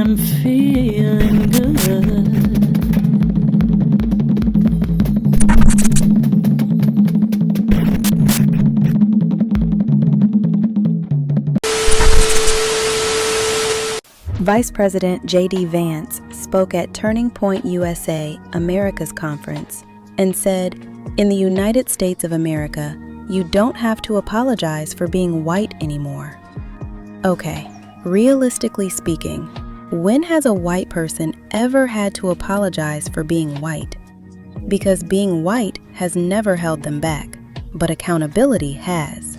I'm feeling good. Vice President J.D. Vance spoke at Turning Point USA, America's conference, and said, "In the United States of America, you don't have to apologize for being white anymore." Okay, realistically speaking, when has a white person ever had to apologize for being white? Because being white has never held them back, but accountability has.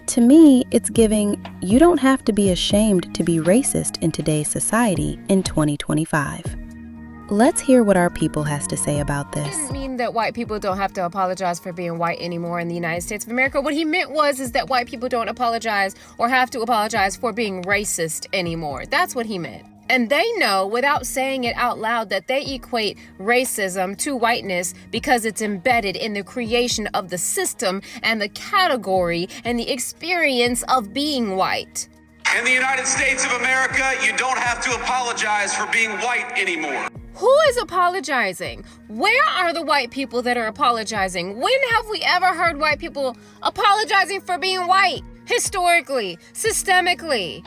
To me, it's giving, you don't have to be ashamed to be racist in today's society in 2025. Let's hear what our people has to say about this. It didn't mean that white people don't have to apologize for being white anymore in the United States of America. What he meant is that white people don't apologize or have to apologize for being racist anymore. That's what he meant. And they know, without saying it out loud, that they equate racism to whiteness because it's embedded in the creation of the system and the category and the experience of being white. In the United States of America, you don't have to apologize for being white anymore. Who is apologizing? Where are the white people that are apologizing? When have we ever heard white people apologizing for being white? Historically, systemically.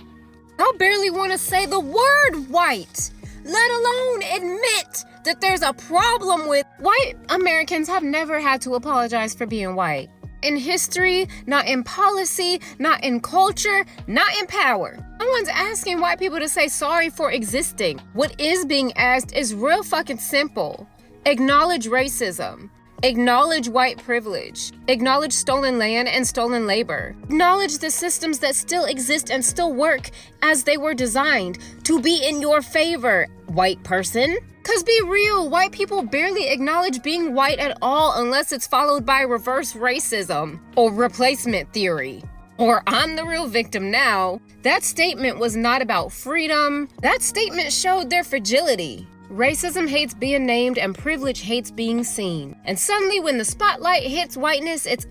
I barely want to say the word white, let alone admit that there's a problem with white Americans have never had to apologize for being white. In history, not in policy, not in culture, not in power. No one's asking white people to say sorry for existing. What is being asked is real fucking simple. Acknowledge racism. Acknowledge white privilege. Acknowledge stolen land and stolen labor. Acknowledge the systems that still exist and still work as they were designed to be in your favor, white person. Cause be real, white people barely acknowledge being white at all unless it's followed by reverse racism or replacement theory. Or I'm the real victim now. That statement was not about freedom. That statement showed their fragility. Racism hates being named and privilege hates being seen. And suddenly when the spotlight hits whiteness, it's,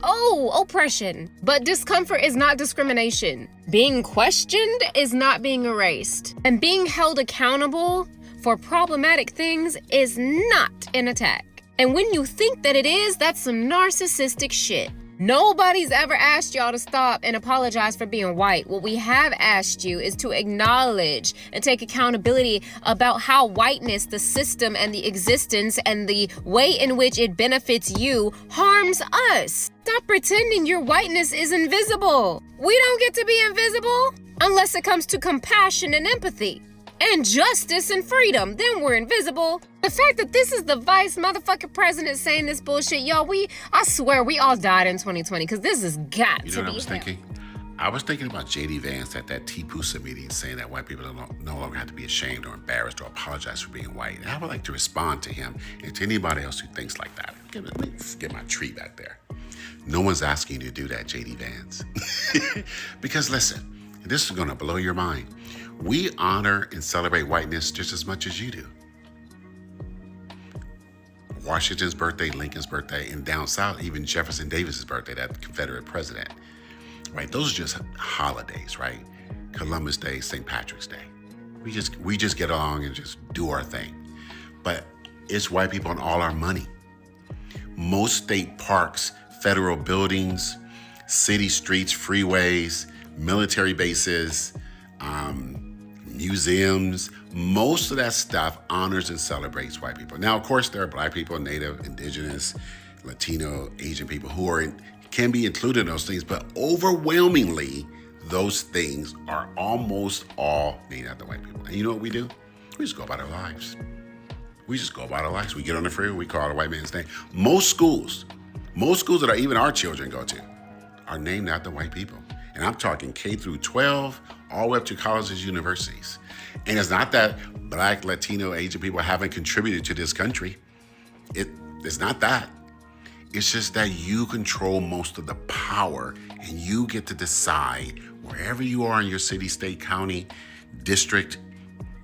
oppression. But discomfort is not discrimination. Being questioned is not being erased. And being held accountable for problematic things is not an attack. And when you think that it is, that's some narcissistic shit. Nobody's ever asked y'all to stop and apologize for being white. What we have asked you is to acknowledge and take accountability about how whiteness, the system and the existence and the way in which it benefits you, harms us. Stop pretending your whiteness is invisible. We don't get to be invisible unless it comes to compassion and empathy. And justice and freedom, then we're invisible. The fact that this is the vice motherfucking president saying this bullshit, y'all, I swear we all died in 2020 because this has got to be. You know what I was thinking? I was thinking about J.D. Vance at that 𝒲𝒶𝓎 meeting saying that white people no longer have to be ashamed or embarrassed or apologize for being white. And I would like to respond to him and to anybody else who thinks like that. Let me get my tree back there. No one's asking you to do that, J.D. Vance. Because listen, this is going to blow your mind. We honor and celebrate whiteness just as much as you do. Washington's birthday, Lincoln's birthday, and down south, even Jefferson Davis's birthday, that Confederate president, right? Those are just holidays, right? Columbus Day, St. Patrick's Day. We just get along and just do our thing. But it's white people and all our money. Most state parks, federal buildings, city streets, freeways, military bases, museums, most of that stuff honors and celebrates white people. Now, of course, there are black people, Native, Indigenous, Latino, Asian people who can be included in those things, but overwhelmingly, those things are almost all named after white people. And you know what we do? We just go about our lives. We get on the freeway, we call it a white man's name. Most schools that even our children go to are named after white people. And I'm talking K through 12, all the way up to colleges, universities. And it's not that black, Latino, Asian people haven't contributed to this country. It's not that. It's just that you control most of the power and you get to decide wherever you are in your city, state, county, district,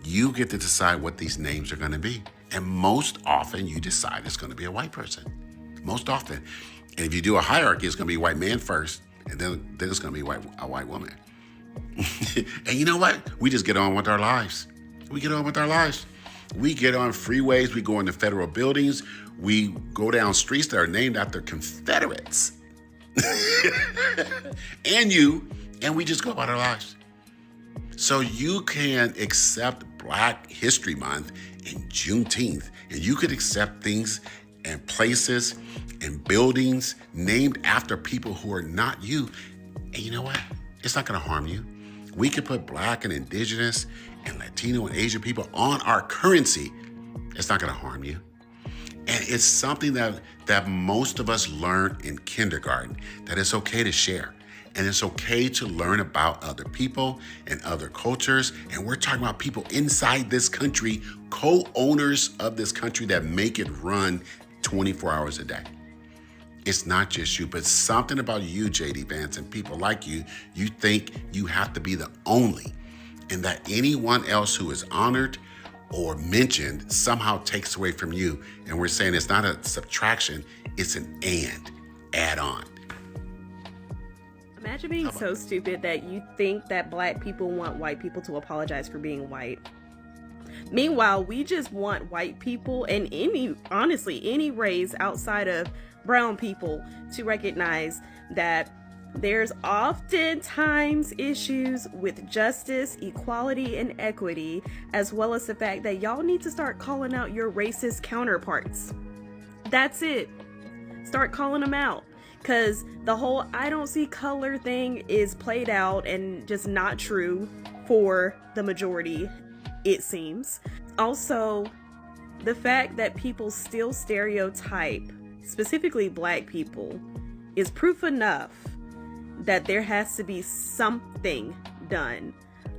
you get to decide what these names are going to be. And most often you decide it's going to be a white person. Most often. And if you do a hierarchy, it's going to be white man first, and then it's going to be a white woman. And you know what? We just get on with our lives. We get on with our lives. We get on freeways, we go into federal buildings, we go down streets that are named after Confederates. and we just go about our lives. So you can accept Black History Month in Juneteenth, and you could accept things and places and buildings named after people who are not you. And you know what? It's not gonna harm you. We could put Black and Indigenous and Latino and Asian people on our currency. It's not gonna harm you. And it's something that most of us learn in kindergarten, that it's okay to share. And it's okay to learn about other people and other cultures. And we're talking about people inside this country, co-owners of this country that make it run 24 hours a day. It's not just you, but something about you, J.D. Vance, and people like you, you think you have to be the only, and that anyone else who is honored or mentioned somehow takes away from you. And we're saying it's not a subtraction, it's an add on. Imagine being so stupid that you think that Black people want white people to apologize for being white. Meanwhile, we just want white people and any race outside of brown people to recognize that there's oftentimes issues with justice, equality, and equity, as well as the fact that y'all need to start calling out your racist counterparts. That's it. Start calling them out. Because the whole I don't see color thing is played out and just not true for the majority, it seems. Also, the fact that people still stereotype, specifically Black people, is proof enough that there has to be something done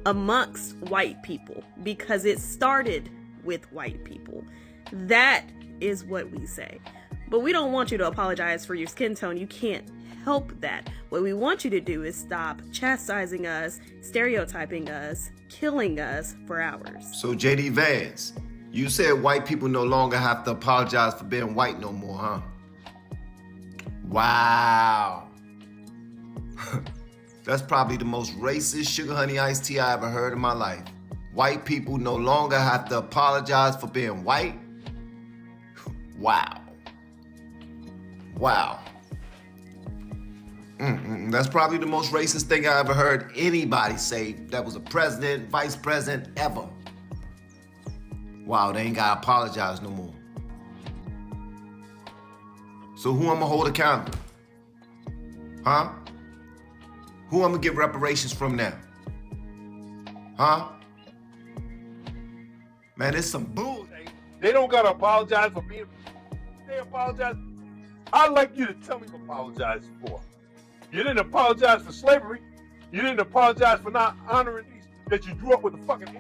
amongst white people, because it started with white people. That is what we say. But we don't want you to apologize for your skin tone. You can't help that. What we want you to do is stop chastising us, stereotyping us, killing us for ours. So J.D. Vance, you said white people no longer have to apologize for being white no more, huh? Wow. That's probably the most racist sugar honey iced tea I ever heard in my life. White people no longer have to apologize for being white? Wow. Wow. That's probably the most racist thing I ever heard anybody say that was a president, vice president, ever. Wow, they ain't gotta apologize no more. So who I'ma hold accountable? Huh? Who I'ma give reparations from now? Huh? Man, it's some bull. They don't gotta apologize for being. They apologize. I'd like you to tell me what you apologize for. You didn't apologize for slavery. You didn't apologize for not honoring these that you grew up with the fucking.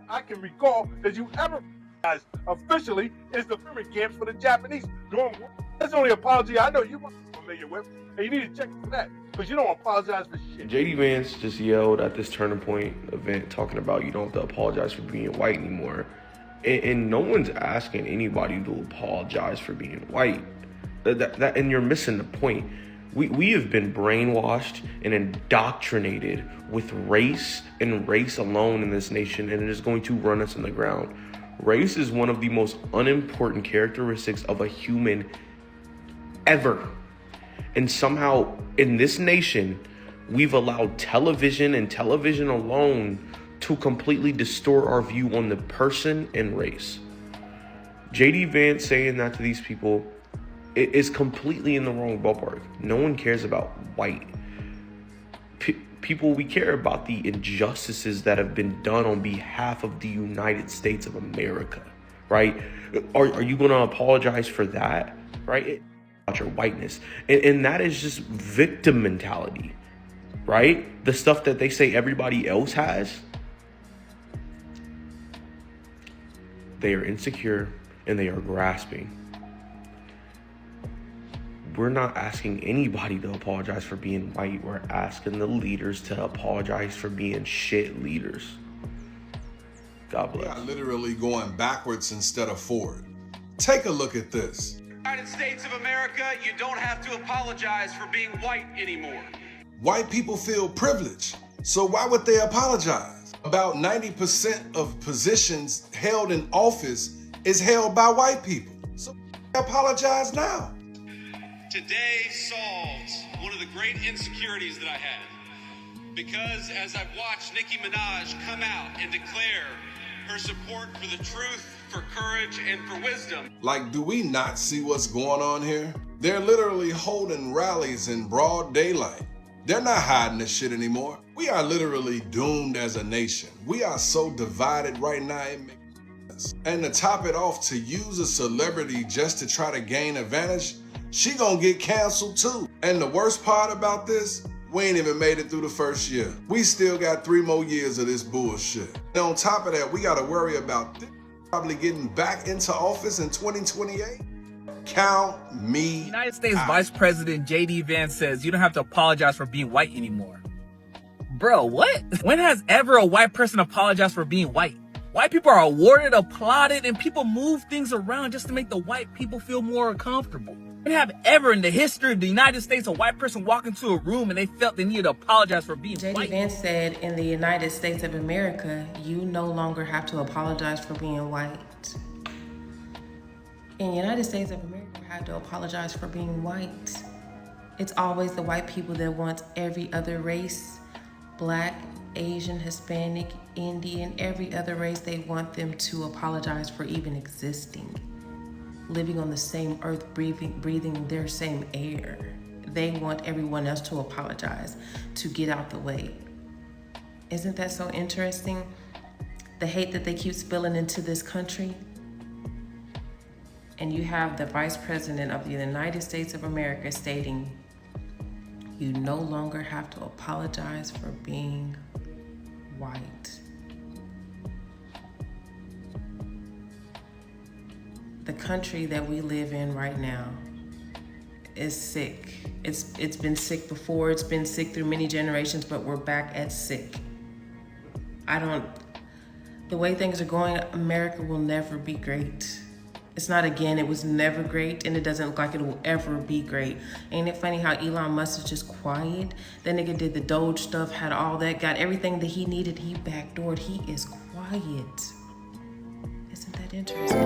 I can recall that you ever apologized officially is the prison camps for the Japanese. That's the only apology I know you must be familiar with, and you need to check for that because you don't apologize for shit. J.D. Vance just yelled at this Turning Point event talking about you don't have to apologize for being white anymore. And no one's asking anybody to apologize for being white. And you're missing the point. We have been brainwashed and indoctrinated with race and race alone in this nation, and it is going to run us in the ground. Race is one of the most unimportant characteristics of a human ever. And somehow in this nation, we've allowed television and television alone to completely distort our view on the person and race. J.D. Vance saying that to these people, it is completely in the wrong ballpark. No one cares about white. People, we care about the injustices that have been done on behalf of the United States of America, right? Are you going to apologize for that, right? About your whiteness. And that is just victim mentality, right? The stuff that they say everybody else has. They are insecure and they are grasping. We're not asking anybody to apologize for being white. We're asking the leaders to apologize for being shit leaders. God bless. We are literally going backwards instead of forward. Take a look at this. United States of America, you don't have to apologize for being white anymore. White people feel privileged, so why would they apologize? About 90% of positions held in office is held by white people. So apologize now. Today solves one of the great insecurities that I had. Because as I've watched Nicki Minaj come out and declare her support for the truth, for courage, and for wisdom. Like, do we not see what's going on here? They're literally holding rallies in broad daylight. They're not hiding this shit anymore. We are literally doomed as a nation. We are so divided right now, it makes sense. And to top it off, to use a celebrity just to try to gain advantage, she gonna get canceled too. And the worst part about this, we ain't even made it through the first year. We still got 3 more years of this bullshit. And on top of that, we gotta worry about probably getting back into office in 2028. Count me United States out. Vice President J.D. Vance says you don't have to apologize for being white anymore. Bro, what? When has ever a white person apologized for being white? White people are awarded, applauded, and people move things around just to make the white people feel more comfortable. When have ever in the history of the United States a white person walk into a room and they felt they needed to apologize for being J.D. white? Vance said, in the United States of America, you no longer have to apologize for being white. In the United States of America, you have to apologize for being white. It's always the white people that want every other race, Black, Asian, Hispanic, Indian, every other race, they want them to apologize for even existing. Living on the same earth, breathing their same air. They want everyone else to apologize, to get out the way. Isn't that so interesting? The hate that they keep spilling into this country. And you have the Vice President of the United States of America stating, you no longer have to apologize for being white. The country that we live in right now is sick. It's been sick before, it's been sick through many generations, but we're back at sick. The way things are going, America will never be great. It's not again, it was never great, and it doesn't look like it will ever be great. Ain't it funny how Elon Musk is just quiet? That nigga did the Doge stuff, had all that, got everything that he needed, he backdoored, he is quiet. Isn't that interesting?